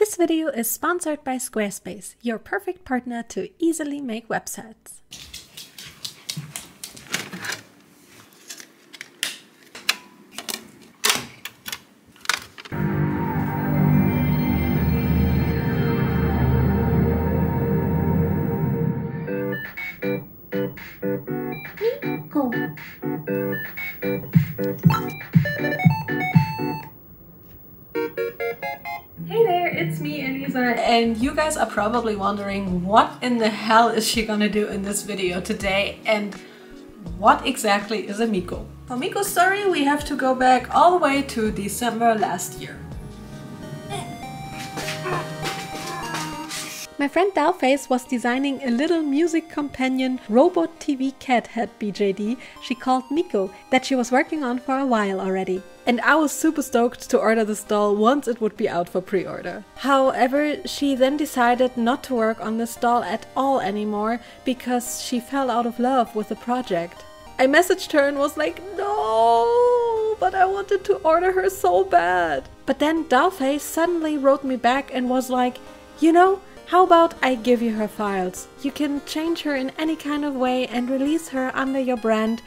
This video is sponsored by Squarespace, your perfect partner to easily make websites. Hey there, it's me, Elisa, and you guys are probably wondering what in the hell is she gonna do in this video today and what exactly is a Miko? For Miko's story, we have to go back all the way to December last year. My friend Dollface was designing a little music companion robot TV cat head BJD she called Miko that she was working on for a while already. And I was super stoked to order this doll once it would be out for pre-order. However, she then decided not to work on this doll at all anymore because she fell out of love with the project. I messaged her and was like, no, but I wanted to order her so bad. But then Dollface suddenly wrote me back and was like, you know, how about I give you her files? You can change her in any kind of way and release her under your brand.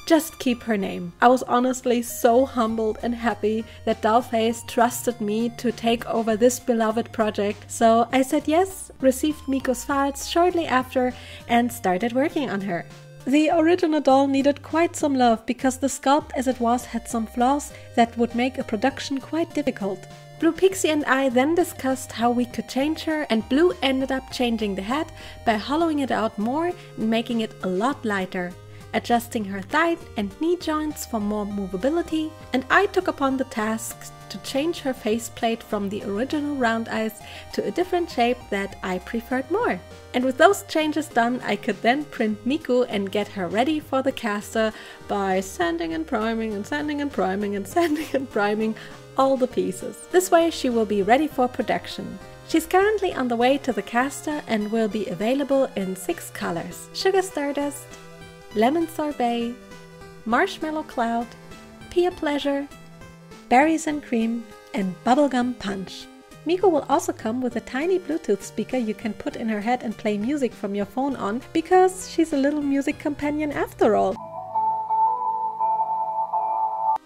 Just keep her name. I was honestly so humbled and happy that Dollface trusted me to take over this beloved project. So I said yes, received Miko's files shortly after and started working on her. The original doll needed quite some love because the sculpt as it was had some flaws that would make a production quite difficult. Blue Pixie and I then discussed how we could change her, and Blue ended up changing the head by hollowing it out more and making it a lot lighter, adjusting her thigh and knee joints for more movability, and I took upon the task to change her faceplate from the original round eyes to a different shape that I preferred more. And with those changes done, I could then print Miko and get her ready for the caster by sanding and priming and sanding and priming and sanding and priming all the pieces. This way she will be ready for production. She's currently on the way to the caster and will be available in 6 colors: Sugar Stardust, Lemon Sorbet, Marshmallow Cloud, Peer Pleasure, Berries and Cream, and Bubblegum Punch. Miko will also come with a tiny Bluetooth speaker you can put in her head and play music from your phone on, because she's a little music companion after all.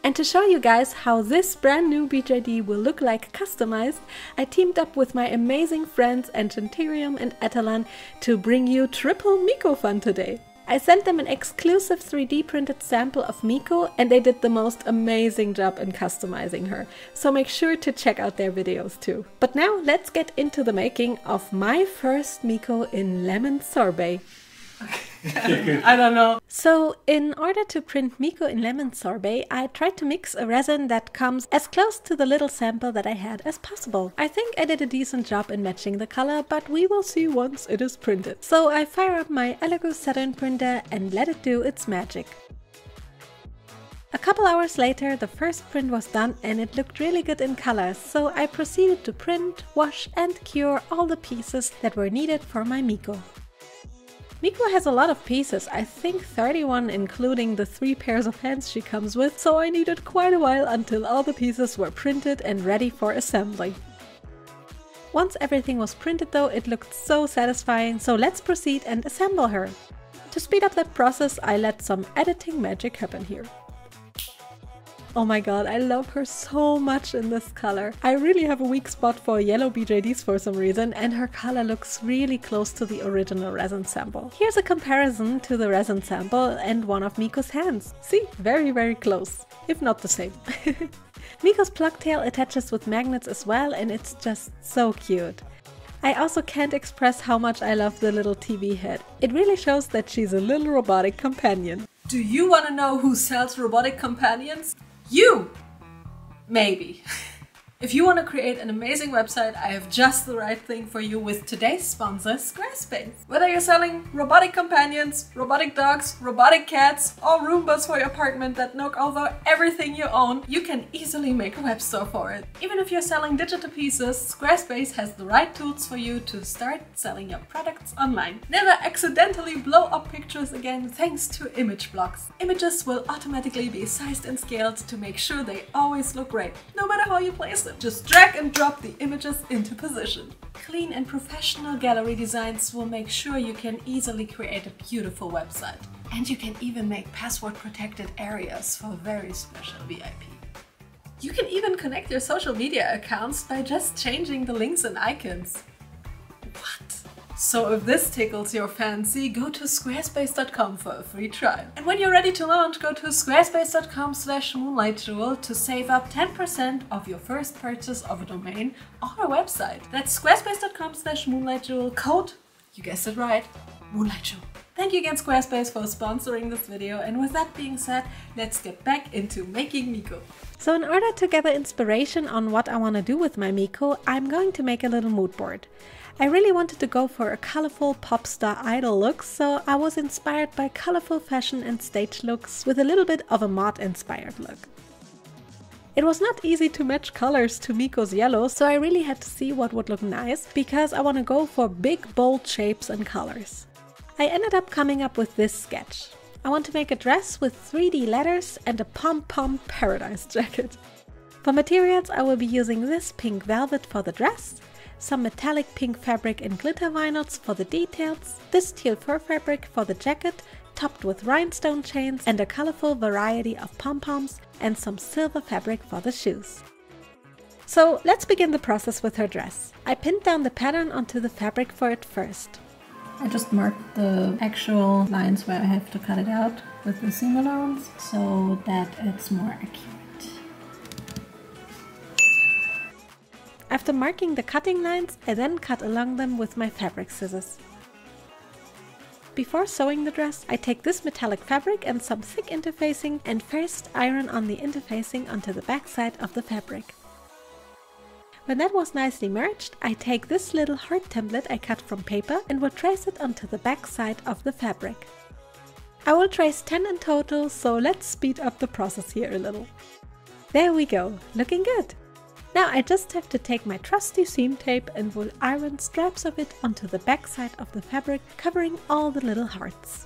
And to show you guys how this brand new BJD will look like customized, I teamed up with my amazing friends Enchanterium and Etellan to bring you triple Miko fun today. I sent them an exclusive 3D printed sample of Miko and they did the most amazing job in customizing her, so make sure to check out their videos too. But now let's get into the making of my first Miko in Lemon Sorbet. I don't know. So in order to print Miko in Lemon Sorbet, I tried to mix a resin that comes as close to the little sample that I had as possible. I think I did a decent job in matching the color, but we will see once it is printed. So I fire up my Elegoo Saturn printer and let it do its magic. A couple hours later, the first print was done and it looked really good in colors, so I proceeded to print, wash and cure all the pieces that were needed for my Miko. Miko has a lot of pieces, I think 31 including the 3 pairs of hands she comes with, so I needed quite a while until all the pieces were printed and ready for assembly. Once everything was printed though, it looked so satisfying, so let's proceed and assemble her. To speed up that process, I let some editing magic happen here. Oh my god, I love her so much in this color. I really have a weak spot for yellow BJDs for some reason, and her color looks really close to the original resin sample. Here's a comparison to the resin sample and one of Miko's hands. See, very close, if not the same. Miko's plug tail attaches with magnets as well, and it's just so cute. I also can't express how much I love the little TV head. It really shows that she's a little robotic companion. Do you want to know who sells robotic companions? You! Maybe. If you want to create an amazing website, I have just the right thing for you with today's sponsor, Squarespace. Whether you're selling robotic companions, robotic dogs, robotic cats, or Roombas for your apartment that knock over everything you own, you can easily make a web store for it. Even if you're selling digital pieces, Squarespace has the right tools for you to start selling your products online. Never accidentally blow up pictures again thanks to image blocks. Images will automatically be sized and scaled to make sure they always look great, no matter how you place system. Just drag and drop the images into position. Clean and professional gallery designs will make sure you can easily create a beautiful website. And you can even make password protected areas for very special VIP. You can even connect your social media accounts by just changing the links and icons. What? So if this tickles your fancy, go to squarespace.com for a free trial. And when you're ready to launch, go to squarespace.com/moonlightjewel to save up 10% of your first purchase of a domain or a website. That's squarespace.com/moonlightjewel, code, you guessed it right, moonlightjewel. Thank you again Squarespace for sponsoring this video, and with that being said, let's get back into making Miko. So in order to gather inspiration on what I want to do with my Miko, I'm going to make a little mood board. I really wanted to go for a colorful pop star idol look, so I was inspired by colorful fashion and stage looks with a little bit of a mod inspired look. It was not easy to match colors to Miko's yellow, so I really had to see what would look nice, because I want to go for big bold shapes and colors. I ended up coming up with this sketch. I want to make a dress with 3D letters and a pom-pom paradise jacket. For materials I will be using this pink velvet for the dress, some metallic pink fabric and glitter vinyls for the details, this teal fur fabric for the jacket, topped with rhinestone chains, and a colorful variety of pom-poms and some silver fabric for the shoes. So let's begin the process with her dress. I pinned down the pattern onto the fabric for it first. I just marked the actual lines where I have to cut it out with the seam allowance so that it's more accurate. After marking the cutting lines, I then cut along them with my fabric scissors. Before sewing the dress, I take this metallic fabric and some thick interfacing and first iron on the interfacing onto the back side of the fabric. When that was nicely merged, I take this little heart template I cut from paper and will trace it onto the back side of the fabric. I will trace 10 in total, so let's speed up the process here a little. There we go, looking good! Now I just have to take my trusty seam tape and will iron straps of it onto the back side of the fabric, covering all the little hearts.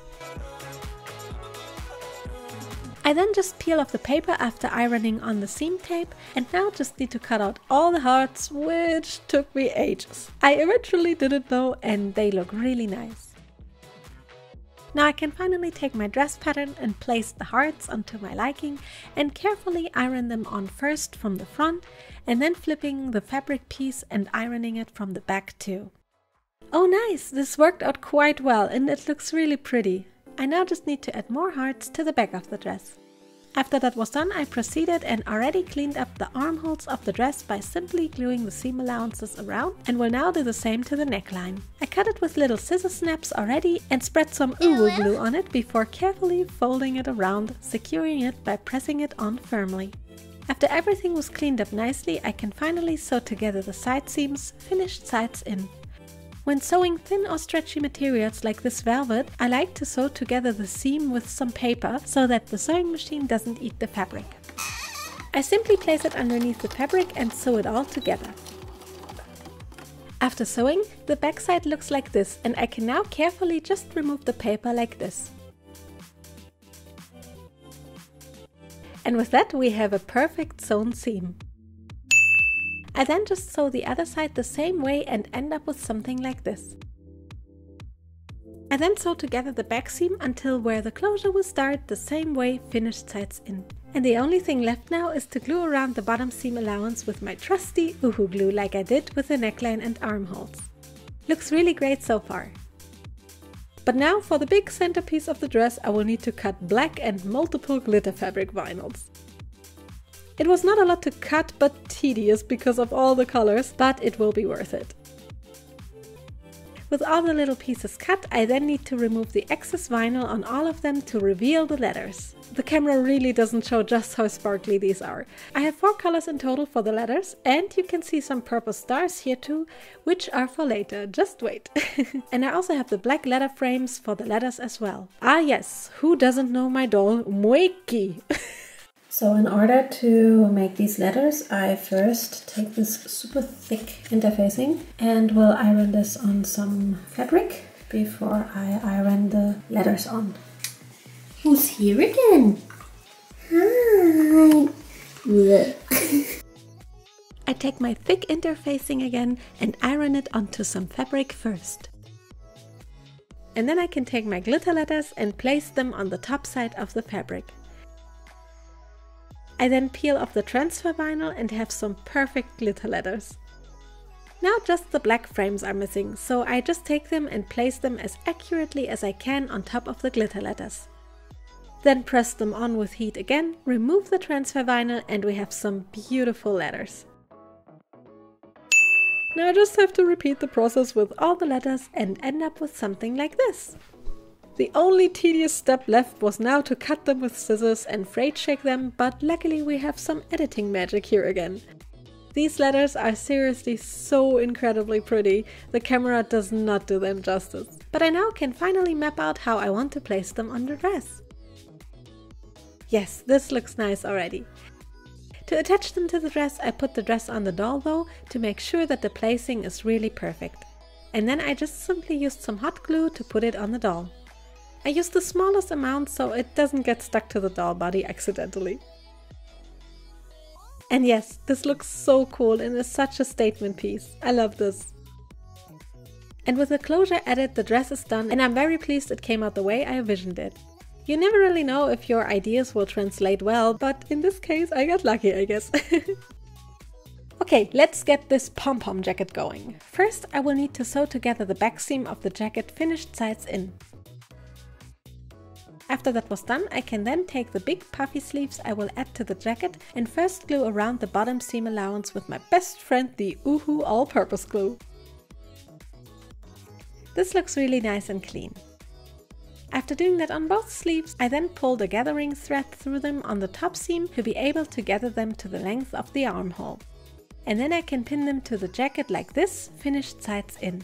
I then just peel off the paper after ironing on the seam tape, and now just need to cut out all the hearts, which took me ages. I eventually did it though, and they look really nice. Now I can finally take my dress pattern and place the hearts onto my liking and carefully iron them on first from the front and then flipping the fabric piece and ironing it from the back too. Oh nice, this worked out quite well and it looks really pretty. I now just need to add more hearts to the back of the dress. After that was done, I proceeded and already cleaned up the armholes of the dress by simply gluing the seam allowances around, and will now do the same to the neckline. I cut it with little scissor snaps already and spread some uwu glue on it before carefully folding it around, securing it by pressing it on firmly. After everything was cleaned up nicely, I can finally sew together the side seams, finished sides in. When sewing thin or stretchy materials like this velvet, I like to sew together the seam with some paper so that the sewing machine doesn't eat the fabric. I simply place it underneath the fabric and sew it all together. After sewing, the backside looks like this, and I can now carefully just remove the paper like this. And with that we have a perfect sewn seam. I then just sew the other side the same way and end up with something like this. I then sew together the back seam until where the closure will start, the same way, finished sides in. And the only thing left now is to glue around the bottom seam allowance with my trusty uwu glue like I did with the neckline and armholes. Looks really great so far. But now for the big centerpiece of the dress, I will need to cut black and multiple glitter fabric vinyls. It was not a lot to cut, but tedious because of all the colors, but it will be worth it. With all the little pieces cut, I then need to remove the excess vinyl on all of them to reveal the letters. The camera really doesn't show just how sparkly these are. I have 4 colors in total for the letters, and you can see some purple stars here too, which are for later, just wait. And I also have the black letter frames for the letters as well. Ah yes, who doesn't know my doll, Moiki? So in order to make these letters, I first take this super thick interfacing and will iron this on some fabric before I iron the letters on. Who's here again? Hi! I take my thick interfacing again and iron it onto some fabric first. And then I can take my glitter letters and place them on the top side of the fabric. I then peel off the transfer vinyl and have some perfect glitter letters. Now just the black frames are missing, so I just take them and place them as accurately as I can on top of the glitter letters. Then press them on with heat again, remove the transfer vinyl, and we have some beautiful letters. Now I just have to repeat the process with all the letters and end up with something like this. The only tedious step left was now to cut them with scissors and freight shake them, but luckily we have some editing magic here again. These letters are seriously so incredibly pretty, the camera does not do them justice. But I now can finally map out how I want to place them on the dress. Yes, this looks nice already. To attach them to the dress, I put the dress on the doll though, to make sure that the placing is really perfect. And then I just simply used some hot glue to put it on the doll. I used the smallest amount so it doesn't get stuck to the doll body accidentally. And yes, this looks so cool and is such a statement piece. I love this. And with the closure added, the dress is done and I'm very pleased it came out the way I envisioned it. You never really know if your ideas will translate well, but in this case I got lucky, I guess. Okay, let's get this pom-pom jacket going. First I will need to sew together the back seam of the jacket finished sides in. After that was done, I can then take the big puffy sleeves I will add to the jacket and first glue around the bottom seam allowance with my best friend, the Oohoo all-purpose glue. This looks really nice and clean. After doing that on both sleeves, I then pull the gathering thread through them on the top seam to be able to gather them to the length of the armhole. And then I can pin them to the jacket like this, finished sides in.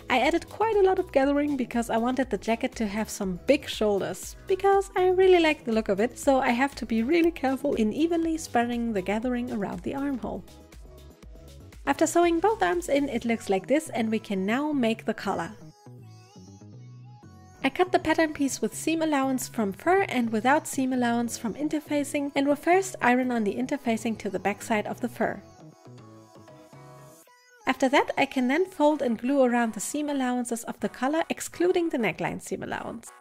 I added quite a lot of gathering because I wanted the jacket to have some big shoulders, because I really like the look of it, so I have to be really careful in evenly spreading the gathering around the armhole. After sewing both arms in, it looks like this and we can now make the collar. I cut the pattern piece with seam allowance from fur and without seam allowance from interfacing and will first iron on the interfacing to the backside of the fur. After that, I can then fold and glue around the seam allowances of the collar, excluding the neckline seam allowance.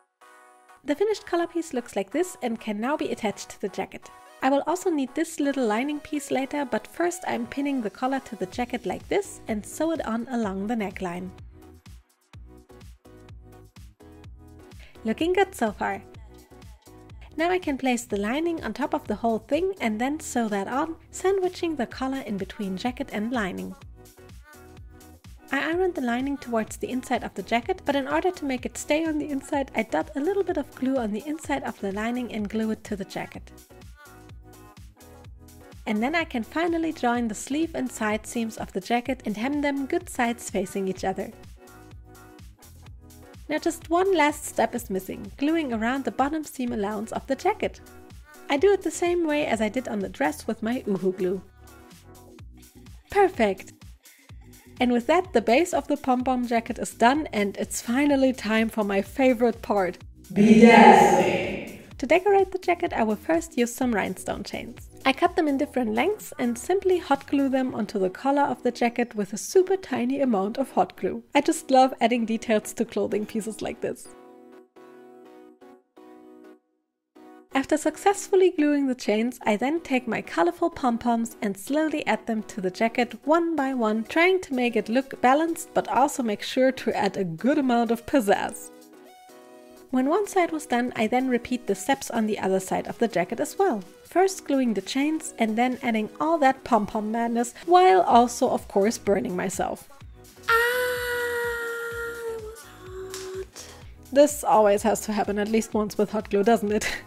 The finished collar piece looks like this and can now be attached to the jacket. I will also need this little lining piece later, but first I'm pinning the collar to the jacket like this and sew it on along the neckline. Looking good so far. Now I can place the lining on top of the whole thing and then sew that on, sandwiching the collar in between jacket and lining. I ironed the lining towards the inside of the jacket, but in order to make it stay on the inside, I dot a little bit of glue on the inside of the lining and glue it to the jacket. And then I can finally join the sleeve and side seams of the jacket and hem them good sides facing each other. Now just one last step is missing, gluing around the bottom seam allowance of the jacket. I do it the same way as I did on the dress with my Oohoo glue. Perfect! And with that, the base of the pom-pom jacket is done and it's finally time for my favorite part, bedazzling! To decorate the jacket, I will first use some rhinestone chains. I cut them in different lengths and simply hot glue them onto the collar of the jacket with a super tiny amount of hot glue. I just love adding details to clothing pieces like this. After successfully gluing the chains, I then take my colorful pom-poms and slowly add them to the jacket one by one, trying to make it look balanced but also make sure to add a good amount of pizzazz. When one side was done, I then repeat the steps on the other side of the jacket as well. First gluing the chains and then adding all that pom-pom madness, while also of course burning myself. That was hot. This always has to happen at least once with hot glue, doesn't it?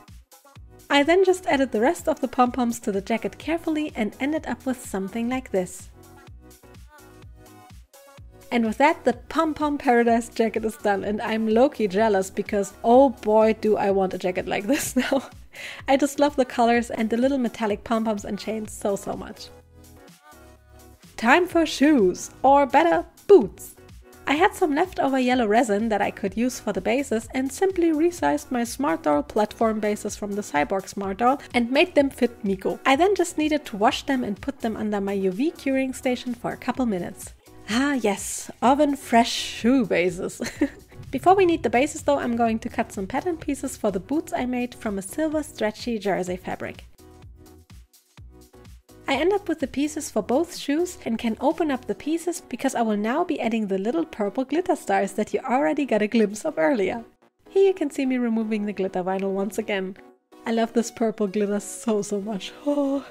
I then just added the rest of the pom-poms to the jacket carefully and ended up with something like this. And with that, the pom-pom paradise jacket is done and I'm low-key jealous because oh boy do I want a jacket like this now. I just love the colors and the little metallic pom-poms and chains so much. Time for shoes, or better, boots. I I had some leftover yellow resin that I could use for the bases and simply resized my Smart Doll platform bases from the Cyborg Smart Doll and made them fit Miko. I then just needed to wash them and put them under my UV curing station for a couple minutes. Ah yes, oven fresh shoe bases. Before we need the bases though, I'm going to cut some pattern pieces for the boots I made from a silver stretchy jersey fabric. I end up with the pieces for both shoes and can open up the pieces because I will now be adding the little purple glitter stars that you already got a glimpse of earlier. Here you can see me removing the glitter vinyl once again. I love this purple glitter so much. Oh.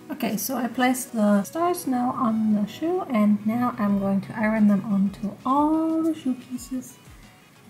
Okay, so I placed the stars now on the shoe and now I'm going to iron them onto all the shoe pieces.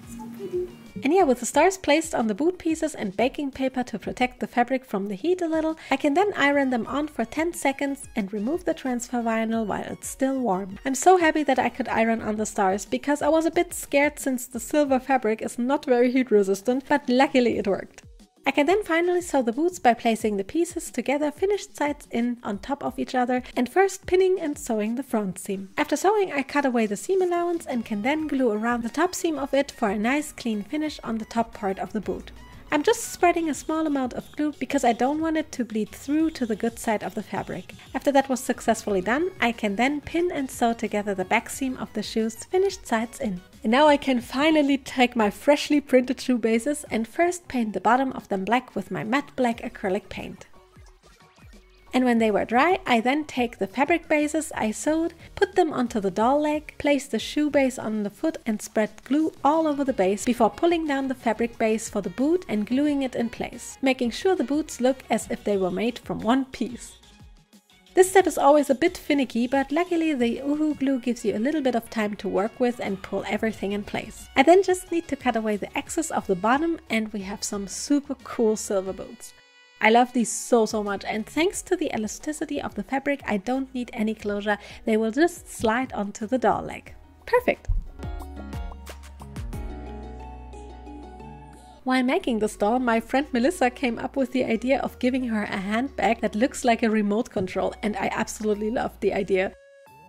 So pretty. And yeah, with the stars placed on the boot pieces and baking paper to protect the fabric from the heat a little, I can then iron them on for 10 seconds and remove the transfer vinyl while it's still warm. I'm so happy that I could iron on the stars because I was a bit scared since the silver fabric is not very heat resistant, but luckily it worked. I can then finally sew the boots by placing the pieces together finished sides in on top of each other and first pinning and sewing the front seam. After sewing I cut away the seam allowance and can then glue around the top seam of it for a nice clean finish on the top part of the boot. I'm just spreading a small amount of glue because I don't want it to bleed through to the good side of the fabric. After that was successfully done, I can then pin and sew together the back seam of the shoes finished sides in. And now I can finally take my freshly printed shoe bases and first paint the bottom of them black with my matte black acrylic paint. And when they were dry, I then take the fabric bases I sewed, put them onto the doll leg, place the shoe base on the foot and spread glue all over the base before pulling down the fabric base for the boot and gluing it in place, making sure the boots look as if they were made from one piece. This step is always a bit finicky, but luckily the Uhu glue gives you a little bit of time to work with and pull everything in place. I then just need to cut away the excess of the bottom and we have some super cool silver boots. I love these so much, and thanks to the elasticity of the fabric I don't need any closure, they will just slide onto the doll leg. Perfect! While making this doll, my friend Melissa came up with the idea of giving her a handbag that looks like a remote control, and I absolutely loved the idea.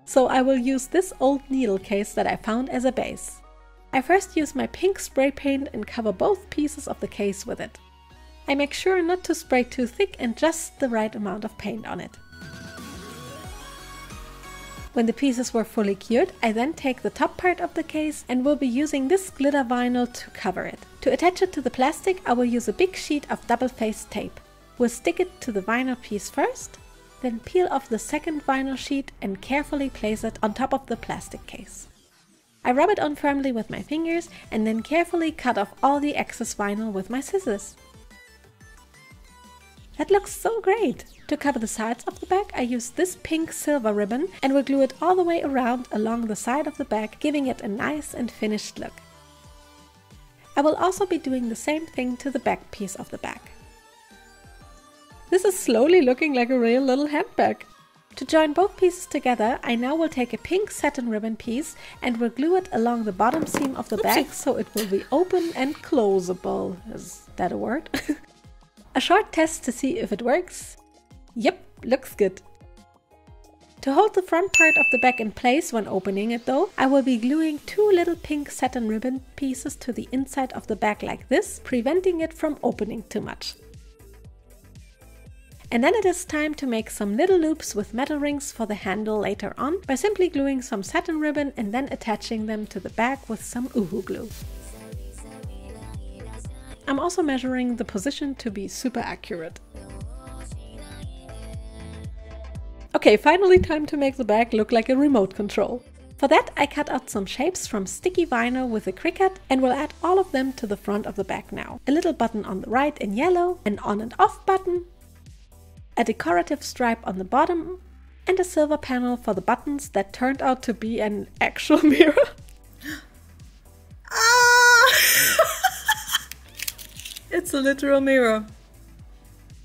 So I will use this old needle case that I found as a base. I first use my pink spray paint and cover both pieces of the case with it. I make sure not to spray too thick and just the right amount of paint on it. When the pieces were fully cured, I then take the top part of the case and will be using this glitter vinyl to cover it. To attach it to the plastic, I will use a big sheet of double-faced tape. We'll stick it to the vinyl piece first, then peel off the second vinyl sheet and carefully place it on top of the plastic case. I rub it on firmly with my fingers and then carefully cut off all the excess vinyl with my scissors. That looks so great! To cover the sides of the bag, I use this pink silver ribbon and will glue it all the way around along the side of the bag, giving it a nice and finished look. I will also be doing the same thing to the back piece of the bag. This is slowly looking like a real little handbag. To join both pieces together, I now will take a pink satin ribbon piece and will glue it along the bottom seam of the bag so it will be open and closable. Is that a word? A short test to see if it works. Yep, looks good. To hold the front part of the bag in place when opening it though, I will be gluing two little pink satin ribbon pieces to the inside of the bag like this, preventing it from opening too much. And then it is time to make some little loops with metal rings for the handle later on by simply gluing some satin ribbon and then attaching them to the bag with some Uhu glue. I'm also measuring the position to be super accurate. Okay, finally time to make the bag look like a remote control. For that I cut out some shapes from sticky vinyl with a Cricut and will add all of them to the front of the bag now. A little button on the right in yellow, an on and off button, a decorative stripe on the bottom, and a silver panel for the buttons that turned out to be an actual mirror. It's a literal mirror.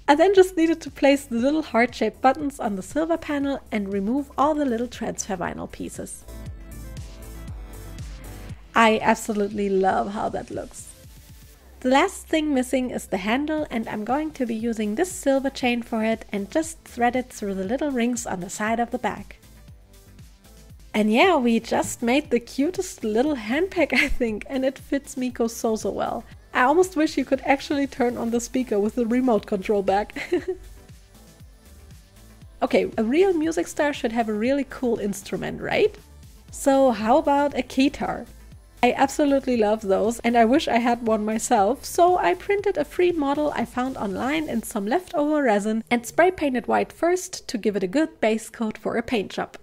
I then just needed to place the little heart-shaped buttons on the silver panel and remove all the little transfer vinyl pieces. I absolutely love how that looks. The last thing missing is the handle, and I'm going to be using this silver chain for it and just thread it through the little rings on the side of the bag. And yeah, we just made the cutest little handbag, I think, and it fits Miko so well. I almost wish you could actually turn on the speaker with the remote control back. Okay, a real music star should have a really cool instrument, right? So how about a keytar? I absolutely love those and I wish I had one myself, so I printed a free model I found online in some leftover resin and spray painted white first to give it a good base coat for a paint job.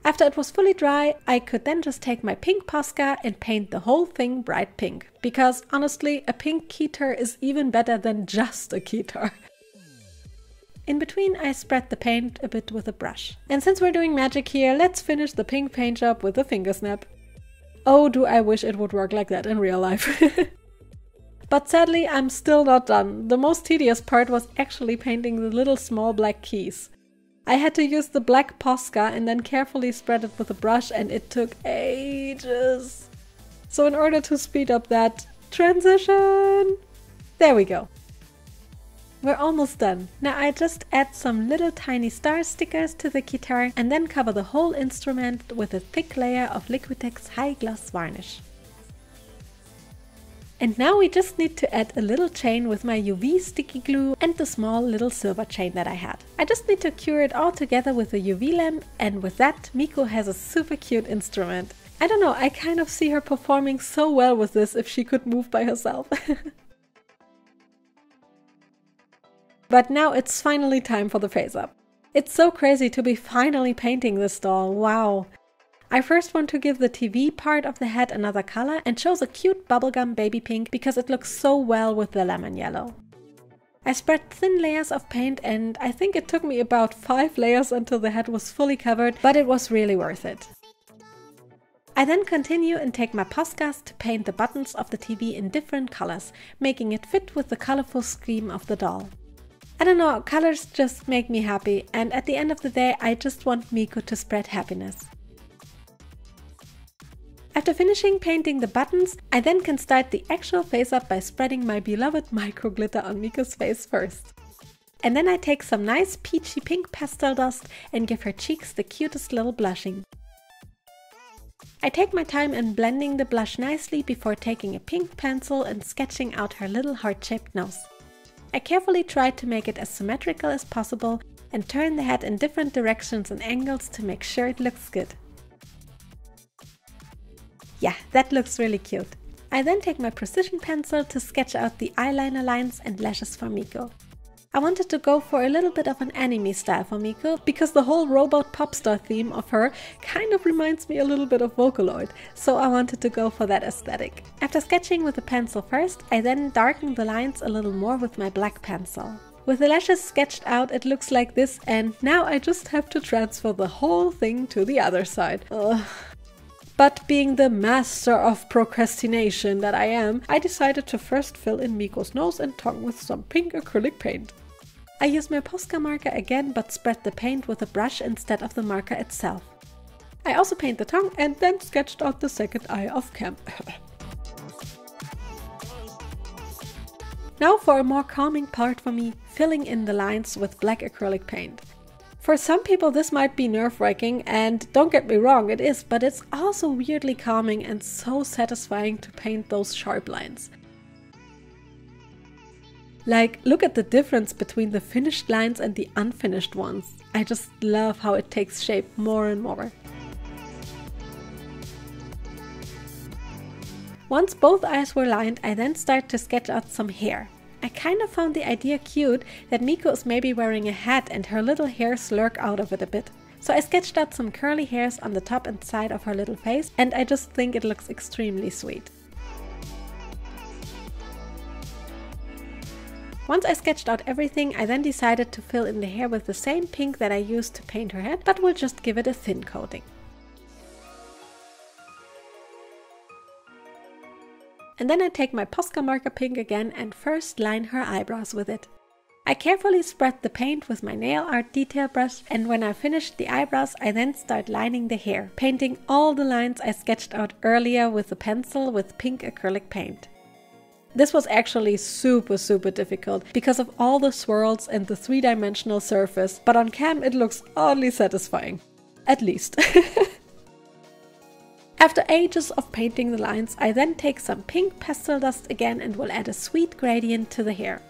After it was fully dry, I could then just take my pink Posca and paint the whole thing bright pink, because honestly, a pink keytar is even better than just a keytar. In between, I spread the paint a bit with a brush. And since we're doing magic here, let's finish the pink paint job with a finger snap. Oh, do I wish it would work like that in real life. But sadly, I'm still not done. The most tedious part was actually painting the little small black keys. I had to use the black Posca and then carefully spread it with a brush, and it took ages. So in order to speed up that transition, there we go. We're almost done. Now I just add some little tiny star stickers to the guitar and then cover the whole instrument with a thick layer of Liquitex high gloss varnish. And now we just need to add a little chain with my UV sticky glue and the small little silver chain that I had. I just need to cure it all together with a UV lamp, and with that Miko has a super cute instrument. I don't know, I kind of see her performing so well with this if she could move by herself. But now it's finally time for the face up. It's so crazy to be finally painting this doll, wow! I first want to give the TV part of the head another color and chose a cute bubblegum baby pink because it looks so well with the lemon yellow. I spread thin layers of paint and I think it took me about 5 layers until the head was fully covered, but it was really worth it. I then continue and take my Poscas to paint the buttons of the TV in different colors, making it fit with the colorful scheme of the doll. I don't know, colors just make me happy, and at the end of the day I just want Miko to spread happiness. After finishing painting the buttons, I then can start the actual face up by spreading my beloved micro glitter on Miko's face first. And then I take some nice peachy pink pastel dust and give her cheeks the cutest little blushing. I take my time in blending the blush nicely before taking a pink pencil and sketching out her little heart-shaped nose. I carefully try to make it as symmetrical as possible and turn the head in different directions and angles to make sure it looks good. Yeah, that looks really cute. I then take my precision pencil to sketch out the eyeliner lines and lashes for Miko. I wanted to go for a little bit of an anime style for Miko because the whole robot pop star theme of her kind of reminds me a little bit of Vocaloid, so I wanted to go for that aesthetic. After sketching with the pencil first, I then darkened the lines a little more with my black pencil. With the lashes sketched out, it looks like this, and now I just have to transfer the whole thing to the other side. Ugh. But being the master of procrastination that I am, I decided to first fill in Miko's nose and tongue with some pink acrylic paint. I used my Posca marker again, but spread the paint with a brush instead of the marker itself. I also paint the tongue and then sketched out the second eye of Cam. Now for a more calming part for me, filling in the lines with black acrylic paint. For some people this might be nerve-wracking, and don't get me wrong, it is, but it's also weirdly calming and so satisfying to paint those sharp lines. Like, look at the difference between the finished lines and the unfinished ones. I just love how it takes shape more and more. Once both eyes were lined, I then start to sketch out some hair. I kind of found the idea cute that Miko is maybe wearing a hat and her little hairs lurk out of it a bit. So I sketched out some curly hairs on the top and side of her little face, and I just think it looks extremely sweet. Once I sketched out everything, I then decided to fill in the hair with the same pink that I used to paint her head, but will just give it a thin coating. And then I take my Posca marker pink again and first line her eyebrows with it. I carefully spread the paint with my nail art detail brush, and when I finished the eyebrows I then start lining the hair, painting all the lines I sketched out earlier with the pencil with pink acrylic paint. This was actually super difficult because of all the swirls and the three-dimensional surface, but on cam it looks oddly satisfying. At least. After ages of painting the lines, I then take some pink pastel dust again and will add a sweet gradient to the hair.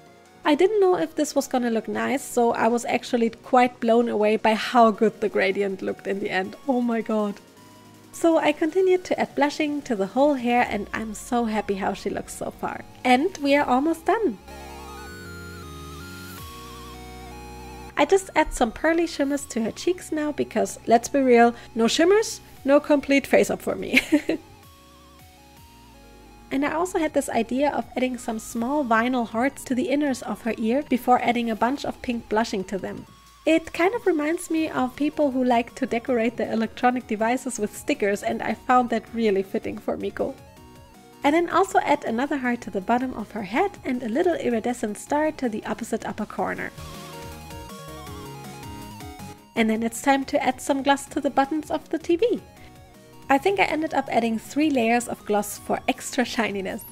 I didn't know if this was gonna look nice, so I was actually quite blown away by how good the gradient looked in the end. Oh my god. So I continued to add blushing to the whole hair and I'm so happy how she looks so far. And we are almost done. I just add some pearly shimmers to her cheeks now because, let's be real, no shimmers, no complete face up for me. And I also had this idea of adding some small vinyl hearts to the inners of her ear before adding a bunch of pink blushing to them. It kind of reminds me of people who like to decorate their electronic devices with stickers, and I found that really fitting for Miko. I then also add another heart to the bottom of her head and a little iridescent star to the opposite upper corner. And then it's time to add some gloss to the buttons of the TV. I think I ended up adding 3 layers of gloss for extra shininess.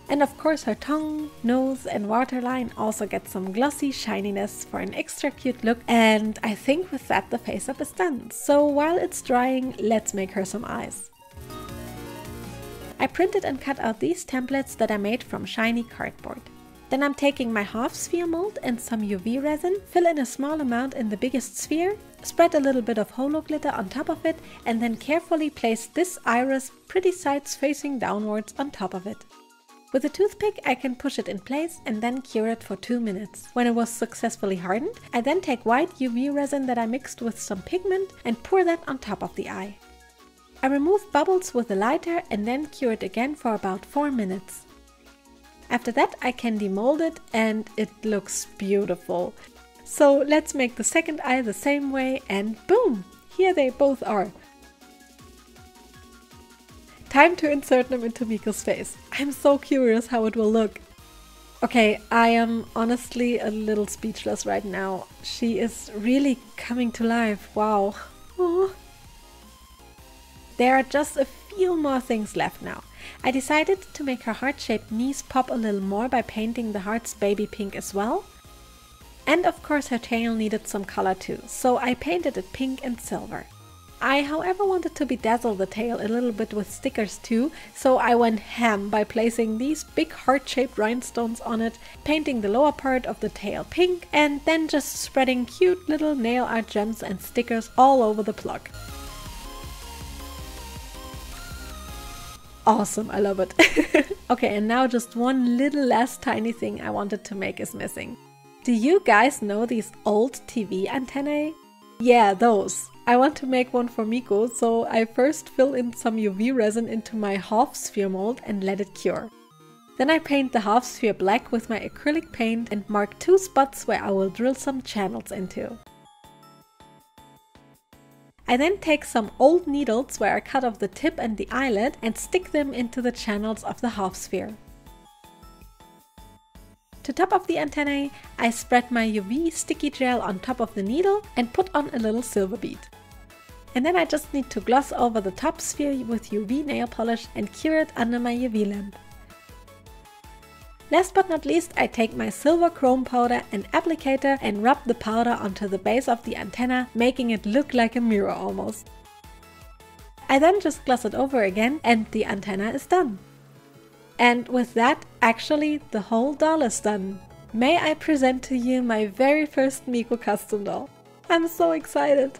And of course her tongue, nose and waterline also get some glossy shininess for an extra cute look, and I think with that the face up is done. So while it's drying, let's make her some eyes. I printed and cut out these templates that I made from shiny cardboard. Then I'm taking my half sphere mold and some UV resin, fill in a small amount in the biggest sphere, spread a little bit of holo glitter on top of it, and then carefully place this iris pretty sides facing downwards on top of it. With a toothpick I can push it in place and then cure it for 2 minutes. When it was successfully hardened, I then take white UV resin that I mixed with some pigment and pour that on top of the eye. I remove bubbles with a lighter and then cure it again for about 4 minutes. After that I can demold it and it looks beautiful. So let's make the second eye the same way and boom! Here they both are. Time to insert them into Miko's face. I'm so curious how it will look. Okay, I am honestly a little speechless right now. She is really coming to life. Wow. Aww. There are just a few more things left now. I decided to make her heart-shaped knees pop a little more by painting the hearts baby pink as well. And of course her tail needed some color too, so I painted it pink and silver. I however wanted to bedazzle the tail a little bit with stickers too, so I went ham by placing these big heart-shaped rhinestones on it, painting the lower part of the tail pink, and then just spreading cute little nail art gems and stickers all over the plug. Awesome, I love it. Okay, and now just one little last tiny thing I wanted to make is missing. Do you guys know these old TV antennae? Yeah, those. I want to make one for Miko, so I first fill in some UV resin into my half sphere mold and let it cure. Then I paint the half sphere black with my acrylic paint and mark 2 spots where I will drill some channels into. I then take some old needles where I cut off the tip and the eyelet and stick them into the channels of the half sphere. To top off the antennae, I spread my UV sticky gel on top of the needle and put on a little silver bead. And then I just need to gloss over the top sphere with UV nail polish and cure it under my UV lamp. Last but not least, I take my silver chrome powder and applicator and rub the powder onto the base of the antenna, making it look like a mirror almost. I then just gloss it over again and the antenna is done. And with that, actually the whole doll is done. May I present to you my very first Miko custom doll. I'm so excited!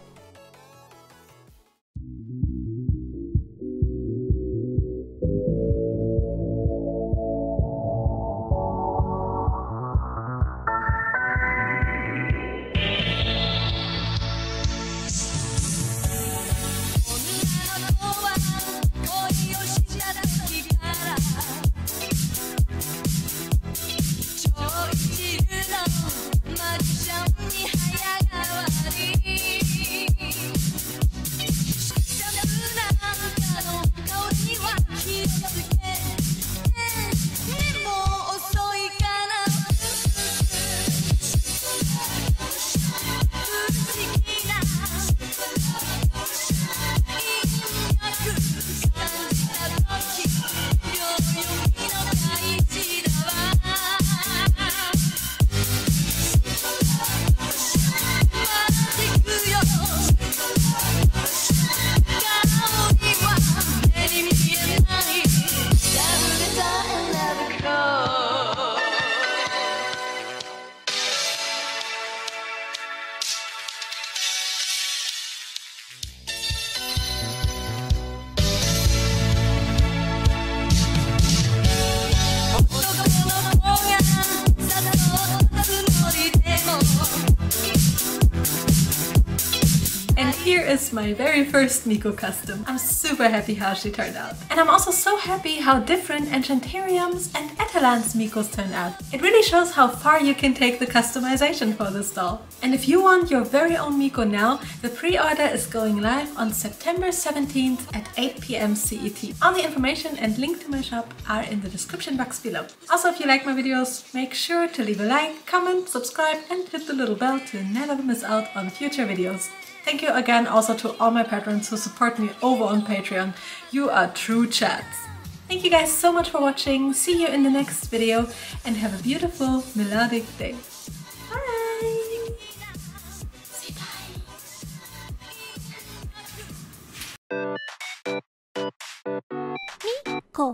is my very first Miko custom. I'm super happy how she turned out. And I'm also so happy how different enchanteriums and etellans Mikos turned out. It really shows how far you can take the customization for this doll. And if you want your very own Miko now, the pre-order is going live on September 17th at 8 p.m. CET. All the information and link to my shop are in the description box below. Also, if you like my videos, make sure to leave a like, comment, subscribe and hit the little bell to never miss out on future videos. Thank you again also to all my patrons who support me over on Patreon. You are true chats. Thank you guys so much for watching. See you in the next video and have a beautiful melodic day. Bye! Say bye. Miko.